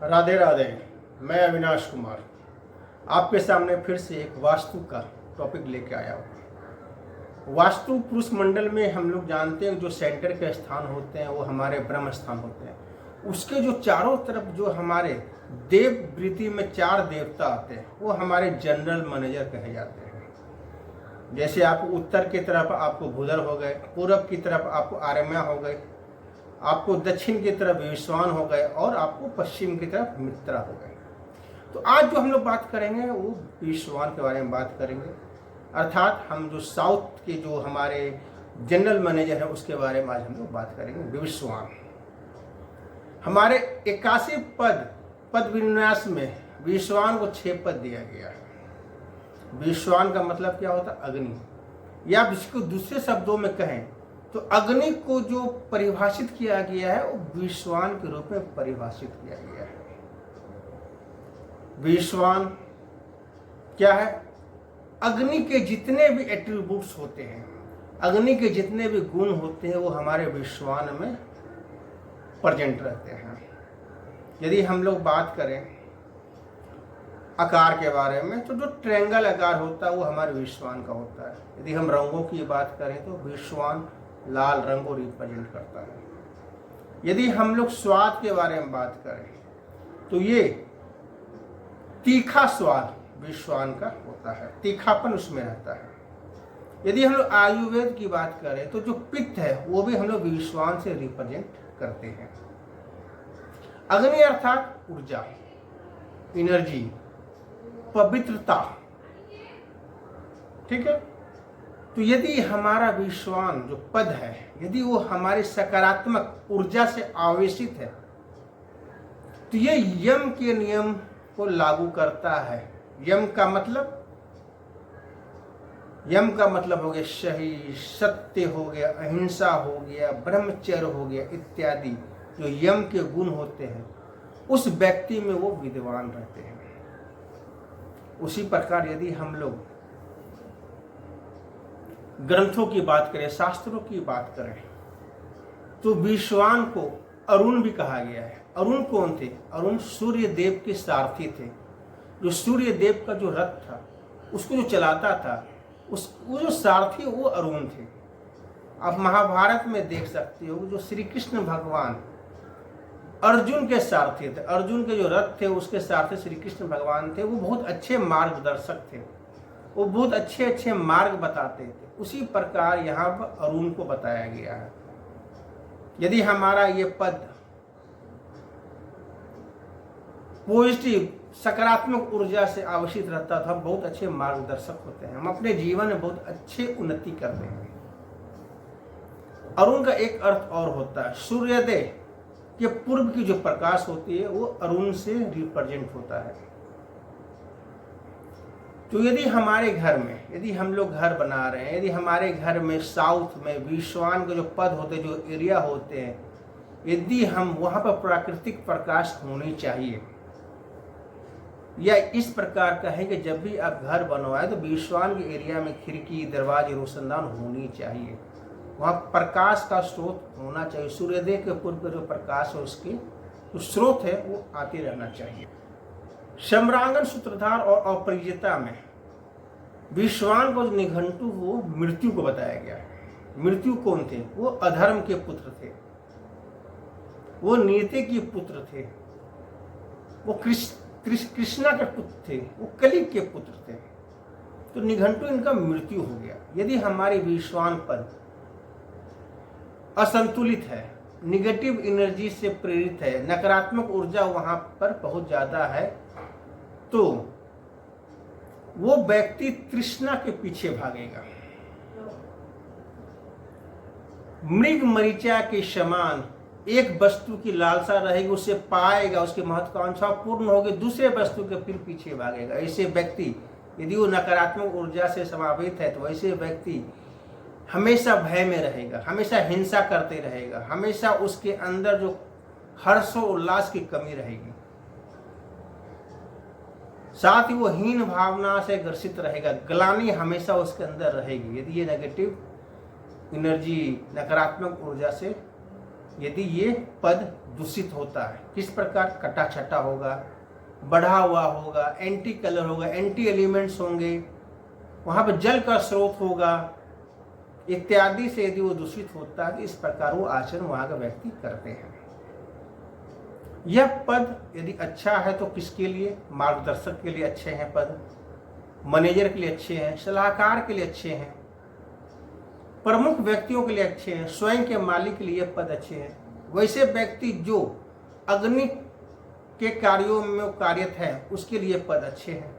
राधे राधे। मैं अविनाश कुमार आपके सामने फिर से एक वास्तु का टॉपिक लेके आया हूँ। वास्तु पुरुष मंडल में हम लोग जानते हैं जो सेंटर के स्थान होते हैं वो हमारे ब्रह्म स्थान होते हैं। उसके जो चारों तरफ जो हमारे देव वृत्ति में 4 देवता आते हैं वो हमारे जनरल मैनेजर कहे जाते हैं। जैसे आपको उत्तर की तरफ आपको बुधर हो गए, पूर्व की तरफ आपको आर्यमा हो गए, आपको दक्षिण की तरफ विश्वान हो गए और आपको पश्चिम की तरफ मित्रा हो गए। तो आज जो हम लोग बात करेंगे वो विश्वान के बारे में बात करेंगे, अर्थात हम जो साउथ के जो हमारे जनरल मैनेजर है उसके बारे में आज हम लोग बात करेंगे। विश्वान हमारे 81 पद विन्यास में विश्वान को 6 पद दिया गया है। विश्वान का मतलब क्या होता है? अग्नि, या इसको दूसरे शब्दों में कहें तो अग्नि को जो परिभाषित किया गया है वो विश्वान के रूप में परिभाषित किया गया है। विश्वान क्या है? अग्नि के जितने भी एट्रीब्यूट्स होते हैं, अग्नि के जितने भी गुण होते हैं वो हमारे विश्वान में प्रेजेंट रहते हैं। यदि हम लोग बात करें आकार के बारे में तो जो ट्रायंगल आकार होता है वो हमारे विश्वान का होता है। यदि हम रंगों की बात करें तो विश्वान लाल रंग को रिप्रेजेंट करता है। यदि हम लोग स्वाद के बारे में बात करें तो ये तीखा स्वाद विश्वान का होता है, तीखापन उसमें रहता है। यदि हम लोग आयुर्वेद की बात करें तो जो पित्त है वो भी हम लोग विश्वान से रिप्रेजेंट करते हैं। अग्नि अर्थात ऊर्जा, एनर्जी, पवित्रता, ठीक है। तो यदि हमारा विश्वान जो पद है यदि वो हमारी सकारात्मक ऊर्जा से आवेशित है तो ये यम के नियम को लागू करता है। यम का मतलब हो गया सही, सत्य हो गया, अहिंसा हो गया, ब्रह्मचर्य हो गया इत्यादि जो यम के गुण होते हैं उस व्यक्ति में वो विद्वान रहते हैं। उसी प्रकार यदि हम लोग ग्रंथों की बात करें, शास्त्रों की बात करें तो विश्वान को अरुण भी कहा गया है। अरुण कौन थे? अरुण सूर्य देव के सारथी थे। जो सूर्य देव का जो रथ था उसको जो चलाता था वो जो सारथी वो अरुण थे। आप महाभारत में देख सकते हो जो श्री कृष्ण भगवान अर्जुन के सारथी थे। अर्जुन के जो रथ थे उसके सारथी श्री कृष्ण भगवान थे। वो बहुत अच्छे मार्गदर्शक थे, वो बहुत अच्छे मार्ग बताते थे। उसी प्रकार यहाँ पर अरुण को बताया गया है। यदि हमारा ये पद पॉजिटिव सकारात्मक ऊर्जा से आवेशित रहता था, हम बहुत अच्छे मार्गदर्शक होते हैं, हम अपने जीवन में बहुत अच्छे उन्नति करते हैं। अरुण का एक अर्थ और होता है, सूर्योदय के पूर्व की जो प्रकाश होती है वो अरुण से रिप्रेजेंट होता है। तो यदि हमारे घर में यदि हम लोग घर बना रहे हैं, यदि हमारे घर में साउथ में विश्वान के जो पद होते हैं, जो एरिया होते हैं, यदि हम वहाँ पर प्राकृतिक प्रकाश होनी चाहिए, या इस प्रकार कहें कि जब भी आप घर बनवाए तो विश्वान के एरिया में खिड़की, दरवाजे, रोशनदान होनी चाहिए। वहाँ प्रकाश का स्रोत होना चाहिए। सूर्योदय के पूर्व का जो प्रकाश है उसके जो स्रोत है वो आते रहना चाहिए। सम्रांगन, सूत्रधार और अपरिजता में विश्वान को निघंटु वो मृत्यु को बताया गया है। मृत्यु कौन थे? वो अधर्म के पुत्र थे, वो नीति के पुत्र थे, वो कृष्णा के पुत्र थे, वो कली के पुत्र थे। तो निघंटु इनका मृत्यु हो गया। यदि हमारी विश्वान पद असंतुलित है, निगेटिव एनर्जी से प्रेरित है, नकारात्मक ऊर्जा वहां पर बहुत ज्यादा है, तो वो व्यक्ति तृष्णा के पीछे भागेगा। मृग मरीचा के समान एक वस्तु की लालसा रहेगी, उसे पाएगा, उसकी महत्वाकांक्षा पूर्ण होगी, दूसरे वस्तु के फिर पीछे भागेगा। ऐसे व्यक्ति यदि वो नकारात्मक ऊर्जा से समावित है तो वैसे व्यक्ति हमेशा भय में रहेगा, हमेशा हिंसा करते रहेगा, हमेशा उसके अंदर जो हर्षो उल्लास की कमी रहेगी, साथ ही वो हीन भावना से ग्रसित रहेगा, ग्लानि हमेशा उसके अंदर रहेगी। यदि ये नेगेटिव एनर्जी, नकारात्मक ऊर्जा से यदि ये पद दूषित होता है। किस प्रकार? कटा छटा होगा, बढ़ा हुआ होगा, एंटी कलर होगा, एंटी एलिमेंट्स होंगे, वहाँ पर जल का स्रोत होगा इत्यादि से यदि वो दूषित होता है, इस प्रकार वो आचरण वहाँ का व्यक्ति करते हैं। यह पद यदि अच्छा है तो किसके लिए? मार्गदर्शक के लिए अच्छे हैं पद, मैनेजर के लिए अच्छे हैं, सलाहकार के लिए अच्छे हैं, प्रमुख व्यक्तियों के लिए अच्छे हैं, स्वयं के मालिक के लिए पद अच्छे हैं। वैसे व्यक्ति जो अग्नि के कार्यों में कार्यरत है उसके लिए पद अच्छे हैं,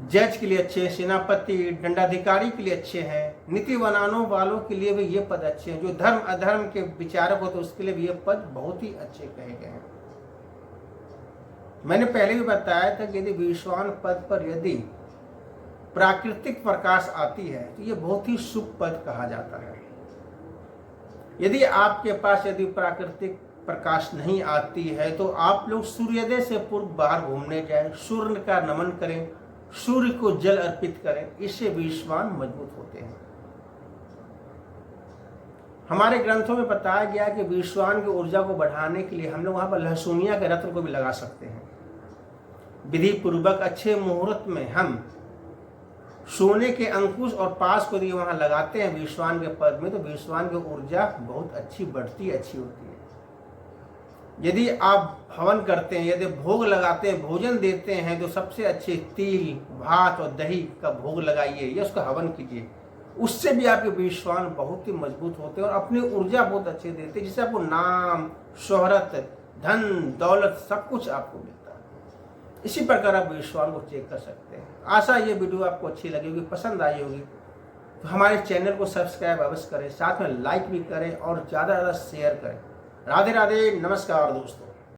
जज के लिए अच्छे हैं, सेनापति दंडाधिकारी के लिए अच्छे हैं, नीति बनाने वालों के लिए भी ये पद अच्छे हैं, जो धर्म अधर्म के विचारक होते उसके लिए भी ये पद बहुत ही अच्छे कहे गए हैं। मैंने पहले भी बताया था कि यदि विश्वान पद पर यदि प्राकृतिक प्रकाश आती है तो ये बहुत ही शुभ पद कहा जाता है। यदि आपके पास यदि प्राकृतिक प्रकाश नहीं आती है तो आप लोग सूर्योदय से पूर्व बाहर घूमने जाएं, सूर्य का नमन करें, सूर्य को जल अर्पित करें, इससे विश्वान मजबूत होते हैं। हमारे ग्रंथों में बताया गया कि विश्वान की ऊर्जा को बढ़ाने के लिए हम लोग वहां पर लहसुनिया के रत्न को भी लगा सकते हैं। विधि पूर्वक अच्छे मुहूर्त में हम सोने के अंकुश और पास को यदि वहां लगाते हैं विश्वान के पद में, तो विश्वान की ऊर्जा बहुत अच्छी बढ़ती, अच्छी होती है। यदि आप हवन करते हैं, यदि भोग लगाते हैं, भोजन देते हैं, तो सबसे अच्छे तिल, भात और दही का भोग लगाइए या उसका हवन कीजिए। उससे भी आपके विश्वान बहुत ही मजबूत होते हैं और अपनी ऊर्जा बहुत अच्छी देते हैं, जिससे आपको नाम, शोहरत, धन, दौलत सब कुछ आपको मिलता है। इसी प्रकार आप विश्वान को चेक कर सकते हैं। आशा ये वीडियो आपको अच्छी लगी होगी, पसंद आई होगी, तो हमारे चैनल को सब्सक्राइब अवश्य करें, साथ में लाइक भी करें और ज़्यादा से ज़्यादा शेयर करें। राधे राधे, नमस्कार दोस्तों।